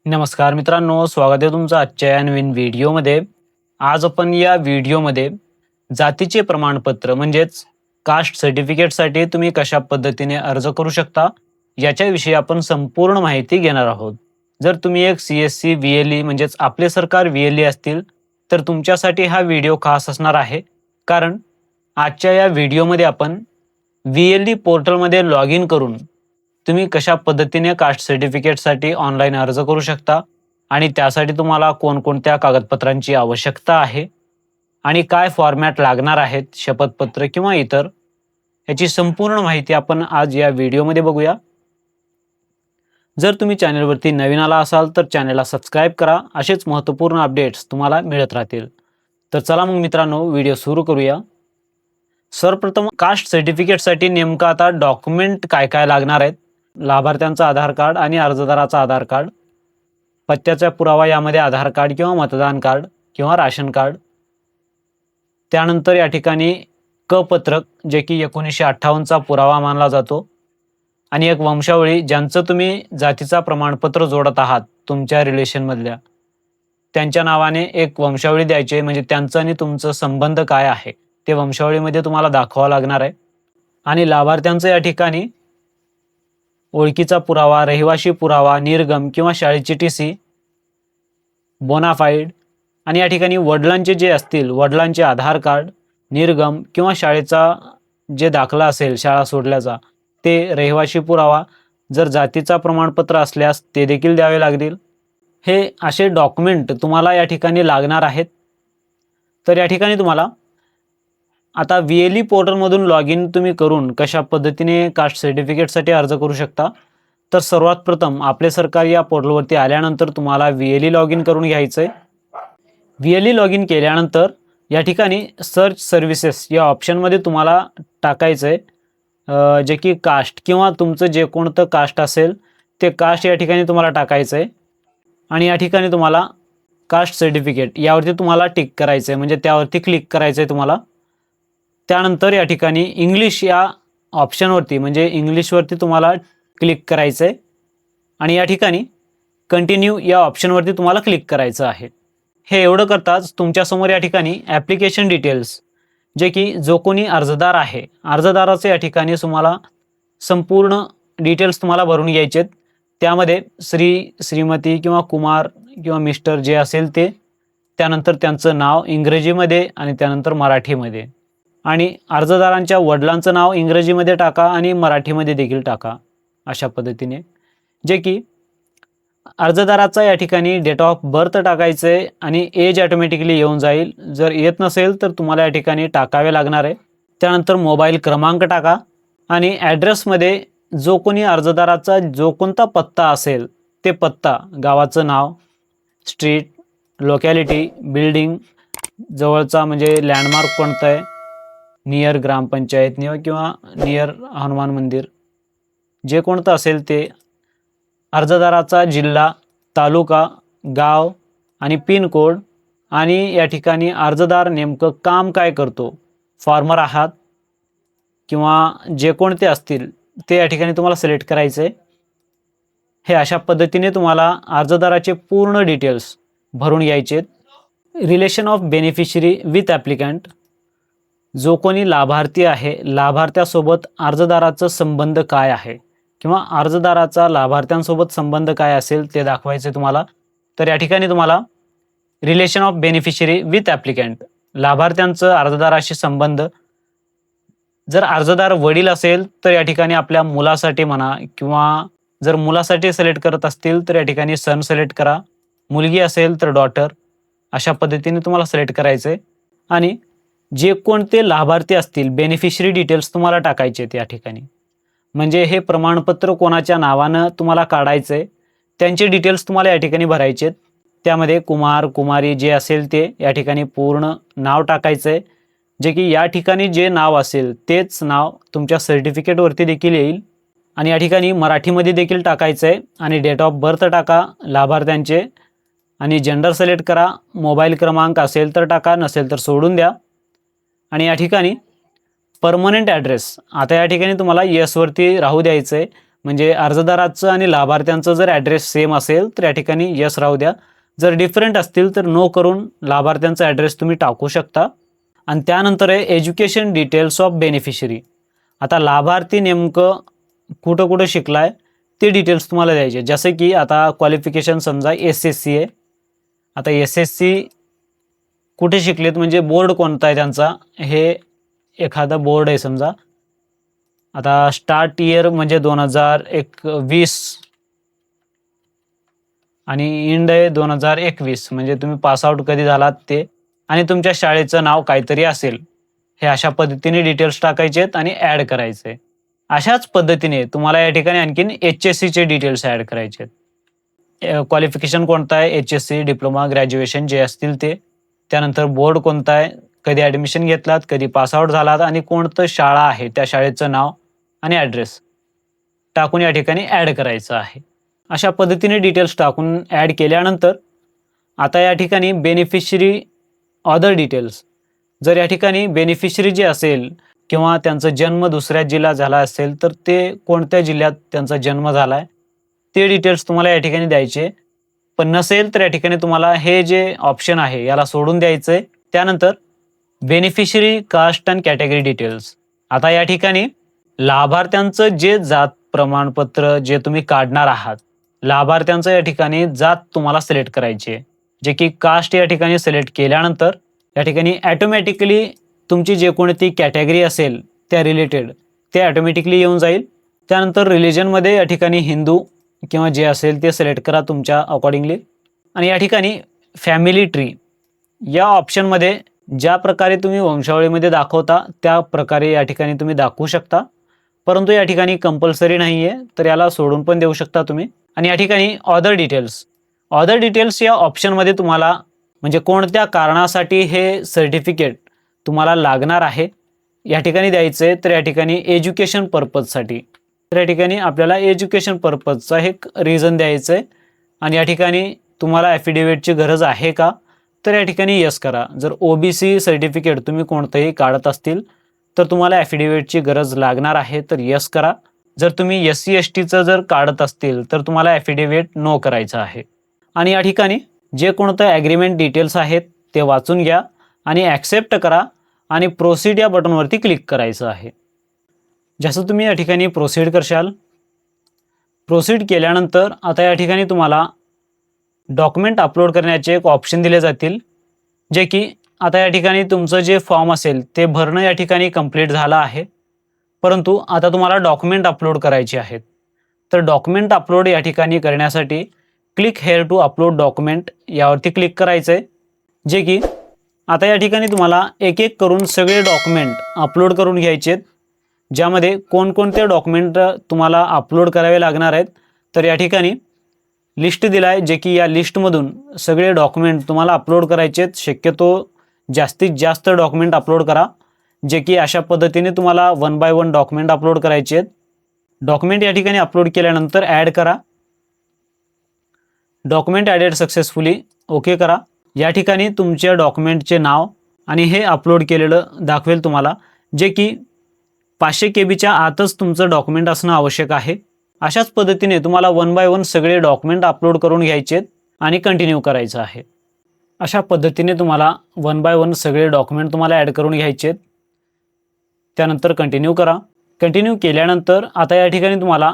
नमस्कार मित्रांनो, स्वागत आहे तुमचं आजच्या या नवीन व्हिडिओमध्ये. आज आपण या व्हिडिओमध्ये जातीचे प्रमाणपत्र म्हणजेच कास्ट सर्टिफिकेटसाठी तुम्ही कशा पद्धतीने अर्ज करू शकता याच्याविषयी आपण संपूर्ण माहिती घेणार आहोत. जर तुम्ही एक CSC VLE म्हणजेच आपले सरकार VLE असतील तर तुमच्यासाठी हा व्हिडिओ खास असणार आहे. कारण आजच्या या व्हिडिओमध्ये आपण VLE पोर्टलमध्ये लॉग इन करून तुम्ही कशा पद्धतीने कास्ट सर्टिफिकेटसाठी ऑनलाईन अर्ज करू शकता आणि त्यासाठी तुम्हाला कोणकोणत्या कागदपत्रांची आवश्यकता आहे आणि काय फॉर्मॅट लागणार आहेत, शपथपत्र किंवा इतर, याची संपूर्ण माहिती आपण आज या व्हिडिओमध्ये बघूया. जर तुम्ही चॅनलवरती नवीन आला असाल तर चॅनलला सबस्क्राईब करा. असेच महत्त्वपूर्ण अपडेट्स तुम्हाला मिळत राहतील. तर चला मग मित्रांनो, व्हिडिओ सुरू करूया. सर्वप्रथम कास्ट सर्टिफिकेटसाठी नेमकं आता डॉक्युमेंट काय काय लागणार आहेत. लाभार्थ्यांचा आधार कार्ड आणि अर्जदाराचा आधार कार्ड, पत्त्याचा पुरावा, यामध्ये आधार कार्ड किंवा मतदान कार्ड किंवा राशन कार्ड. त्यानंतर या ठिकाणी क पत्रक जे की 1958चा पुरावा मानला जातो आणि एक वंशावळी, ज्यांचं तुम्ही जातीचा प्रमाणपत्र जोडत आहात तुमच्या रिलेशनमधल्या, त्यांच्या नावाने एक वंशावळी द्यायची, म्हणजे त्यांचं आणि तुमचं संबंध काय आहे ते वंशावळीमध्ये तुम्हाला दाखवावं लागणार आहे. आणि लाभार्थ्यांचं या ठिकाणी ओळखीचा पुरावा, रहिवाशी पुरावा, निर्गम किंवा शाळेची TC, बोनाफाईड, आणि या ठिकाणी वडिलांचे जे असतील वडिलांचे आधार कार्ड, निर्गम किंवा शाळेचा जे दाखला असेल शाळा सोडल्याचा ते, रहिवाशी पुरावा, जर जातीचा प्रमाणपत्र असल्यास ते देखील द्यावे लागतील. हे असे डॉक्युमेंट तुम्हाला या ठिकाणी लागणार आहेत. तर या ठिकाणी तुम्हाला आता VLE पोर्टलमधून लॉग इन तुम्ही करून कशा पद्धतीने कास्ट सर्टिफिकेटसाठी अर्ज करू शकता. तर सर्वात प्रथम आपले सरकार या पोर्टलवरती आल्यानंतर तुम्हाला VLE लॉग इन करून घ्यायचं आहे. VLE लॉग इन केल्यानंतर या ठिकाणी सर्च सर्व्हिसेस या ऑप्शनमध्ये तुम्हाला टाकायचं आहे जे की कास्ट किंवा तुमचं जे कोणतं कास्ट असेल ते कास्ट या ठिकाणी तुम्हाला टाकायचं आहे. आणि या ठिकाणी तुम्हाला कास्ट सर्टिफिकेट यावरती तुम्हाला टिक करायचं आहे, म्हणजे त्यावरती क्लिक करायचं आहे तुम्हाला. त्यानंतर या ठिकाणी इंग्लिश या ऑप्शनवरती, म्हणजे इंग्लिशवरती तुम्हाला क्लिक करायचं आहे आणि या ठिकाणी कंटिन्यू या ऑप्शनवरती तुम्हाला क्लिक करायचं आहे. हे एवढं करताच तुमच्यासमोर या ठिकाणी ॲप्लिकेशन डिटेल्स, जे की जो कोणी अर्जदार आहे अर्जदाराचे या ठिकाणी तुम्हाला संपूर्ण डिटेल्स तुम्हाला भरून घ्यायचे आहेत. त्यामध्ये श्री, श्रीमती किंवा कुमार किंवा मिस्टर जे असेल ते, त्यानंतर त्यांचं नाव इंग्रजीमध्ये आणि त्यानंतर मराठीमध्ये, आणि अर्जदारांच्या वडिलांचं नाव इंग्रजीमध्ये टाका आणि मराठीमध्ये देखील टाका. अशा पद्धतीने जे की अर्जदाराचा या ठिकाणी डेट ऑफ बर्थ टाकायचं आहे आणि एज ऑटोमॅटिकली येऊन जाईल. जर येत नसेल तर तुम्हाला या ठिकाणी टाकावे लागणार आहे. त्यानंतर मोबाईल क्रमांक टाका आणि ॲड्रेसमध्ये जो कोणी अर्जदाराचा जो कोणता पत्ता असेल ते पत्ता, गावाचं नाव, स्ट्रीट, लोकॅलिटी, बिल्डिंग, जवळचा म्हणजे लँडमार्क कोणतं आहे, नियर ग्रामपंचायत किंवा नियर हनुमान मंदिर, जे कोणतं असेल ते, अर्जदाराचा जिल्हा, तालुका, गाव आणि पिन कोड, आणि या ठिकाणी अर्जदार नेमकं काम काय करतो, फार्मर आहात किंवा जे कोणते असतील ते या ठिकाणी तुम्हाला सिलेक्ट करायचं आहे. हे अशा पद्धतीने तुम्हाला अर्जदाराचे पूर्ण डिटेल्स भरून घ्यायचे आहेत. Relation of beneficiary with applicant, जो कोणी लाभार्थी आहे लाभार्थ्यासोबत अर्जदाराचा संबंध काय आहे किंवा अर्जदाराचा लाभार्थ्यांसोबत संबंध काय असेल ते दाखवायचे तुम्हाला. तर या ठिकाणी तुम्हाला relation of beneficiary with applicant, लाभार्थ्यांचं अर्जदाराशी संबंध, जर अर्जदार वडील असेल तर या ठिकाणी आपल्या मुलासाठी म्हणा, किंवा जर मुलासाठी सिलेक्ट करत असतील तर या ठिकाणी सन सिलेक्ट करा, मुलगी असेल तर डॉटर, अशा पद्धतीने तुम्हाला सिलेक्ट करायचं आहे. आणि जे कोणते लाभार्थी असतील बेनिफिशरी डिटेल्स तुम्हाला टाकायचे आहेत या ठिकाणी, म्हणजे हे प्रमाणपत्र कोणाच्या नावानं तुम्हाला काढायचं आहे त्यांचे डिटेल्स तुम्हाला या ठिकाणी भरायचे आहेत. त्यामध्ये कुमार, कुमारी जे असेल ते या ठिकाणी पूर्ण नाव टाकायचं आहे, जे की या ठिकाणी जे नाव असेल तेच नाव तुमच्या सर्टिफिकेटवरती देखील येईल. आणि या ठिकाणी मराठीमध्ये देखील टाकायचं आहे आणि डेट ऑफ बर्थ टाका लाभार्थ्यांचे आणि जेंडर सिलेक्ट करा. मोबाईल क्रमांक असेल तर टाका, नसेल तर सोडून द्या. आणि या ठिकाणी परमनंट ॲड्रेस, आता या ठिकाणी तुम्हाला येसवरती राहू द्यायचं आहे. म्हणजे अर्जदाराचं आणि लाभार्थ्यांचं जर ॲड्रेस सेम असेल तर या ठिकाणी यस राहू द्या. जर डिफरंट असतील तर नो करून लाभार्थ्यांचा ॲड्रेस तुम्ही टाकू शकता. आणि त्यानंतर आहे एज्युकेशन डिटेल्स ऑफ बेनिफिशरी. आता लाभार्थी नेमकं कुठं कुठं शिकलाय ते डिटेल्स तुम्हाला द्यायचे. जसे की आता क्वालिफिकेशन समजा SSC आहे. आता SSC कुठे शिकलेत म्हणजे बोर्ड कोणता आहे त्यांचा, हे एखादा बोर्ड आहे समजा. आता स्टार्ट इयर म्हणजे 2020 आणि इंड आहे 2021, म्हणजे तुम्ही पासआउट कधी झालात ते, आणि तुमच्या शाळेचं नाव काहीतरी असेल. हे अशा पद्धतीने डिटेल्स टाकायचे आहेत आणि ॲड करायचे. अशाच पद्धतीने तुम्हाला या ठिकाणी आणखीन HSCचे डिटेल्स ॲड करायचे आहेत. क्वालिफिकेशन कोणतं आहे, HSC, डिप्लोमा, ग्रॅज्युएशन जे असतील ते. त्यानंतर बोर्ड कोणता आहे, कधी ॲडमिशन घेतलात, कधी पासआउट झालात आणि कोणतं शाळा आहे त्या शाळेचं नाव आणि ॲड्रेस टाकून या ठिकाणी ॲड करायचं आहे. अशा पद्धतीने डिटेल्स टाकून ॲड केल्यानंतर आता या ठिकाणी बेनिफिशरी अदर डिटेल्स, जर या ठिकाणी बेनिफिशरी जे असेल किंवा त्यांचा जन्म दुसऱ्या जिल्ह्यात झाला असेल तर ते कोणत्या जिल्ह्यात त्यांचा जन्म झाला आहे ते डिटेल्स तुम्हाला या ठिकाणी द्यायचे. पण नसेल तर या ठिकाणी तुम्हाला हे जे ऑप्शन आहे याला सोडून द्यायचं आहे. त्यानंतर beneficiary caste and category details. आता या ठिकाणी लाभार्थ्यांचं जे जात प्रमाणपत्र जे तुम्ही काढणार आहात, लाभार्थ्यांचं या ठिकाणी जात तुम्हाला सिलेक्ट करायची आहे. जे की कास्ट या ठिकाणी सिलेक्ट केल्यानंतर या ठिकाणी ॲटोमॅटिकली तुमची जे कोणती कॅटेगरी असेल त्या रिलेटेड ते ॲटोमॅटिकली येऊन जाईल. त्यानंतर रिलिजनमध्ये या ठिकाणी हिंदू किंवा जे असेल ते सिलेक्ट करा तुमच्या अकॉर्डिंगली. आणि या ठिकाणी फॅमिली ट्री या ऑप्शनमध्ये ज्या प्रकारे तुम्ही वंशावळीमध्ये दाखवता त्या प्रकारे या ठिकाणी तुम्ही दाखवू शकता, परंतु या ठिकाणी कंपल्सरी नाही आहे, तर याला सोडून पण देऊ शकता तुम्ही. आणि या ठिकाणी ऑदर डिटेल्स या ऑप्शनमध्ये तुम्हाला म्हणजे कोणत्या कारणासाठी हे सर्टिफिकेट तुम्हाला लागणार आहे या ठिकाणी द्यायचं आहे. तर या ठिकाणी एज्युकेशन पर्पजसाठी, तर या ठिकाणी आपल्याला एज्युकेशन पर्पजचा एक रिझन द्यायचं आहे. आणि या ठिकाणी तुम्हाला ॲफिडेविटची गरज आहे का, तर या ठिकाणी यस करा. जर OBC सर्टिफिकेट तुम्ही कोणतंही काढत असतील तर तुम्हाला ॲफिडेविटची गरज लागणार आहे, तर यस करा. जर तुम्ही SC STचं जर काढत असतील तर तुम्हाला ॲफिडेविट नो करायचं आहे. आणि या ठिकाणी जे कोणतं ॲग्रीमेंट डिटेल्स आहेत ते वाचून घ्या आणि ॲक्सेप्ट करा आणि प्रोसीड या बटनवरती क्लिक करायचं आहे. जसं तुम्ही या ठिकाणी प्रोसीड करशाल, प्रोसीड केल्यानंतर आता या ठिकाणी तुम्हाला डॉक्युमेंट अपलोड करण्याचे एक ऑप्शन दिले जातील. जे की आता या ठिकाणी तुमचं जे फॉर्म असेल ते भरणं या ठिकाणी कंप्लीट झालं आहे, परंतु आता तुम्हाला डॉक्युमेंट अपलोड करायचे आहेत. तर डॉक्युमेंट अपलोड या ठिकाणी करण्यासाठी click here to upload document यावरती क्लिक करायचं आहे. जे की आता या ठिकाणी तुम्हाला एक एक करून सगळे डॉक्युमेंट अपलोड करून घ्यायचे आहेत. ज्यामध्ये कोणकोणते डॉक्युमेंट तुम्हाला अपलोड करावे लागणार आहेत तर या ठिकाणी लिस्ट दिला आहे, जे की या लिस्टमधून सगळे डॉक्युमेंट तुम्हाला अपलोड करायचे आहेत. शक्यतो जास्तीत जास्त डॉक्युमेंट अपलोड करा, जे की अशा पद्धतीने तुम्हाला 1 बाय 1 डॉक्युमेंट अपलोड करायचे आहेत. डॉक्युमेंट या ठिकाणी अपलोड केल्यानंतर ॲड करा. डॉक्युमेंट ॲडेड सक्सेसफुली, ओके करा. या ठिकाणी तुमच्या डॉक्युमेंटचे नाव आणि हे अपलोड केलेलं दाखवेल तुम्हाला, जे की 500 KB आतच तुमचं डॉक्युमेंट असणं आवश्यक आहे. अशाच पद्धतीने तुम्हाला 1 बाय 1 सगळे डॉक्युमेंट अपलोड करून घ्यायचे आहेत आणि कंटिन्यू करायचं आहे. अशा पद्धतीने तुम्हाला 1 बाय 1 सगळे डॉक्युमेंट तुम्हाला ॲड करून घ्यायचे आहेत. त्यानंतर कंटिन्यू करा. कंटिन्यू केल्यानंतर आता या ठिकाणी तुम्हाला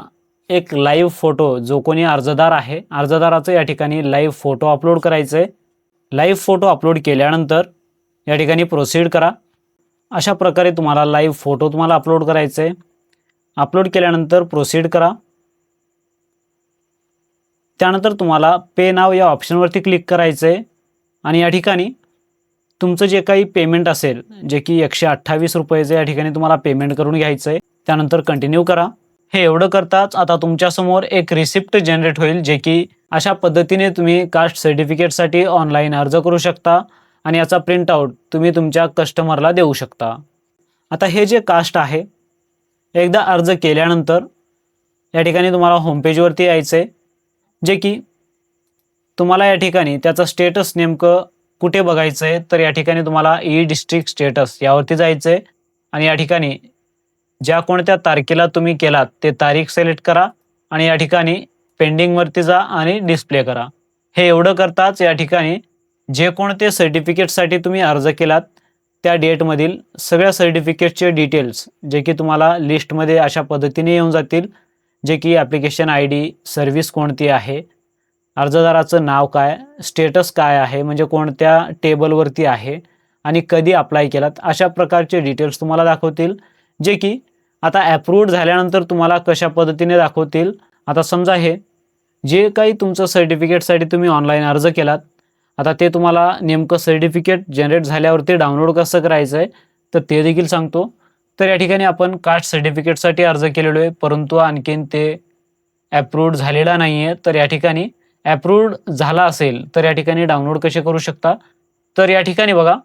एक लाईव्ह फोटो, जो कोणी अर्जदार आहे अर्जदाराचं या ठिकाणी लाईव्ह फोटो अपलोड करायचं आहे. लाईव्ह फोटो अपलोड केल्यानंतर या ठिकाणी प्रोसीड करा. अशा प्रकारे तुम्हाला लाईव्ह फोटो तुम्हाला अपलोड करायचं आहे. अपलोड केल्यानंतर प्रोसीड करा. त्यानंतर तुम्हाला पे नाव या ऑप्शनवरती क्लिक करायचं आहे आणि या ठिकाणी तुमचं जे काही पेमेंट असेल, जे की 128 रुपयाचं या ठिकाणी तुम्हाला पेमेंट करून घ्यायचं आहे. त्यानंतर कंटिन्यू करा. हे एवढं करताच आता तुमच्यासमोर एक रिसिप्ट जनरेट होईल, जे की अशा पद्धतीने तुम्ही कास्ट सर्टिफिकेटसाठी ऑनलाईन अर्ज करू शकता आणि याचा प्रिंटआउट तुम्ही तुमच्या कस्टमरला देऊ शकता. आता हे जे कास्ट आहे, एकदा अर्ज केल्यानंतर या ठिकाणी तुम्हाला होमपेजवरती यायचं आहे, जे की तुम्हाला या ठिकाणी त्याचं स्टेटस नेमकं कुठे बघायचं आहे, तर या ठिकाणी तुम्हाला डिस्ट्रिक्ट स्टेटस यावरती जायचं आहे आणि या ठिकाणी ज्या कोणत्या तारखेला तुम्ही केलात ते तारीख सिलेक्ट करा आणि या ठिकाणी पेंडिंगवरती जा आणि डिस्प्ले करा. हे एवढं करताच या ठिकाणी जे कोणते सर्टिफिकेटसाठी तुम्ही अर्ज केलात त्या डेटमधील सगळ्या सर्टिफिकेटचे डिटेल्स जे की तुम्हाला लिस्टमध्ये अशा पद्धतीने येऊन जातील, जे की ॲप्लिकेशन ID, सर्व्हिस कोणती आहे, अर्जदाराचं नाव काय, स्टेटस काय आहे, म्हणजे कोणत्या टेबलवरती आहे आणि कधी अप्लाय केलात, अशा प्रकारचे डिटेल्स तुम्हाला दाखवतील, जे की आता ॲप्रूव्ड झाल्यानंतर तुम्हाला कशा पद्धतीने दाखवतील. आता समजा हे जे काही तुमचं सर्टिफिकेटसाठी तुम्ही ऑनलाईन अर्ज केलात, आता ते तुम्हाला नेमकं सर्टिफिकेट जनरेट झाल्यावरती डाउनलोड कसं करायचं आहे तर ते देखील सांगतो. तर या ठिकाणी आपण कास्ट सर्टिफिकेटसाठी अर्ज केलेलो आहे, परंतु आणखीन ते ॲप्रूव्ड झालेला नाही आहे. तर या ठिकाणी ॲप्रूव्ड झाला असेल तर या ठिकाणी डाउनलोड कसे करू शकता, तर या ठिकाणी बघा,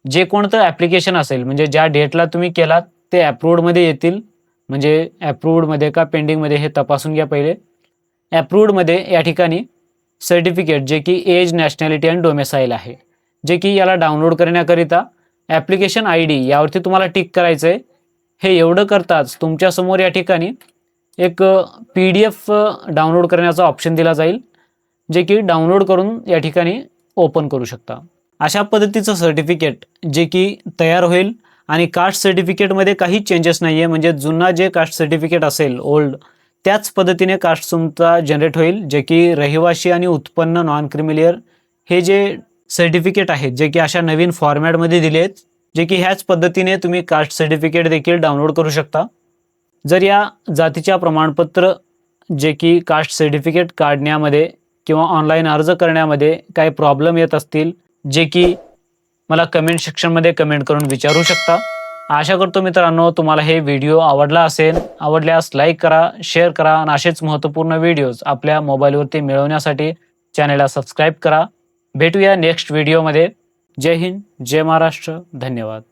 जे कोणतं ॲप्लिकेशन असेल म्हणजे ज्या डेटला तुम्ही केलात ते ॲप्रूव्डमध्ये येतील. म्हणजे ॲप्रूव्डमध्ये का पेंडिंगमध्ये हे तपासून घ्या पहिले. ॲप्रूव्डमध्ये या ठिकाणी सर्टिफिकेट जे की एज, नॅशनॅलिटी आणि डोमेसाईल आहे, जे की याला डाउनलोड करण्याकरिता ॲप्लिकेशन ID यावरती तुम्हाला टिक करायचं आहे. हे एवढं करताच तुमच्यासमोर या ठिकाणी एक PDF डाउनलोड करण्याचा ऑप्शन दिला जाईल, जे की डाउनलोड करून या ठिकाणी ओपन करू शकता. अशा पद्धतीचं सर्टिफिकेट जे की तयार होईल आणि कास्ट सर्टिफिकेटमध्ये काही चेंजेस नाही आहे, म्हणजे जुना जे कास्ट सर्टिफिकेट असेल ओल्ड त्याच पद्धतीने कास्ट तुमचा जनरेट होईल, जे की रहिवासी आणि उत्पन्न नॉन क्रिमिलियर हे जे सर्टिफिकेट आहेत जे की अशा नवीन फॉर्मॅटमध्ये दिले आहेत, जे की ह्याच पद्धतीने तुम्ही कास्ट सर्टिफिकेट देखील डाउनलोड करू शकता. जर या जातीच्या प्रमाणपत्र जे की कास्ट सर्टिफिकेट काढण्यामध्ये किंवा ऑनलाईन अर्ज करण्यामध्ये काही प्रॉब्लेम येत असतील, जे की मला कमेंट सेक्शनमध्ये कमेंट करून विचारू शकता. आशा करतो मित्रांनो तुम्हाला हे व्हिडिओ आवडला असेल. आवडल्यास लाईक करा, शेअर करा आणि असेच महत्त्वपूर्ण व्हिडिओज आपल्या मोबाईलवरती मिळवण्यासाठी चॅनलला सबस्क्राईब करा. भेटूया नेक्स्ट व्हिडिओमध्ये. जय हिंद, जय महाराष्ट्र, धन्यवाद.